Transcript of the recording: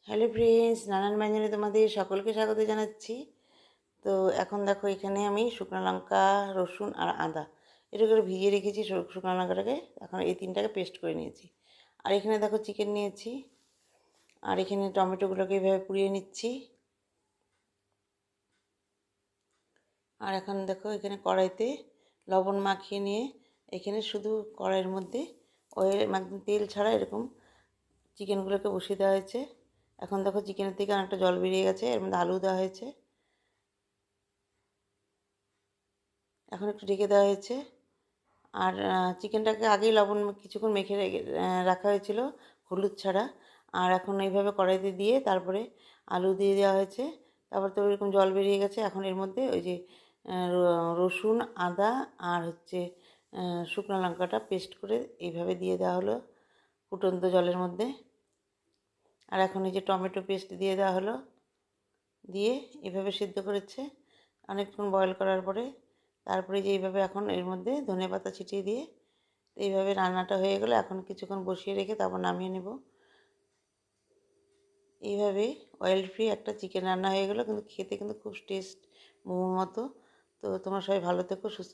Hello friends, নানান ব্যঞ্জনে তোমাদের সকলকে স্বাগত জানাচ্ছি। তো এখন দেখো, এখানে আমি শুকনো লঙ্কা, রসুন আর আদা এটা করে ভিজিয়ে রেখেছি। শুকনো লঙ্কাটাকে এখন এই তিনটাকে পেস্ট করে নিয়েছি। আর এখানে দেখো চিকেন নিয়েছি, আর এখানে টমেটোগুলোকে এইভাবে পুড়িয়ে নিচ্ছি। আর এখন দেখো, এখানে কড়াইতে লবণ মাখিয়ে নিয়ে এখানে শুধু কড়াইয়ের মধ্যে অয়েল, একদম তেল ছাড়া এরকম চিকেনগুলোকে বসিয়ে দেওয়া হয়েছে। এখন দেখো, চিকেনের থেকে অনেকটা জল বেরিয়ে গেছে, এর মধ্যে আলু দেওয়া হয়েছে। এখন একটু ঢেকে দেওয়া হয়েছে। আর চিকেনটাকে আগেই লবণ কিছুক্ষণ মেখে রাখা হয়েছিল, হলুদ ছাড়া। আর এখন এইভাবে কড়াইতে দিয়ে তারপরে আলু দিয়ে দেওয়া হয়েছে। তারপর তো এরকম জল বেরিয়ে গেছে। এখন এর মধ্যে ওই যে রসুন, আদা আর হচ্ছে শুকনো লঙ্কাটা পেস্ট করে এইভাবে দিয়ে দেওয়া হলো ফুটন্ত জলের মধ্যে। আর এখন এই যে টমেটো পেস্ট দিয়ে দেওয়া হলো, দিয়ে এভাবে সিদ্ধ করেছে অনেকক্ষণ বয়েল করার পরে। তারপরে যে এইভাবে এখন এর মধ্যে ধনেপাতা ছিটিয়ে দিয়ে এইভাবে রান্নাটা হয়ে গেলো। এখন কিছুক্ষণ বসিয়ে রেখে তারপর নামিয়ে নেব। এইভাবে অয়েল ফ্রি একটা চিকেন রান্না হয়ে গেলো, কিন্তু খেতে কিন্তু খুব টেস্ট, মোমোর মতো। তো তোমরা সবাই ভালো থেকো, সুস্থ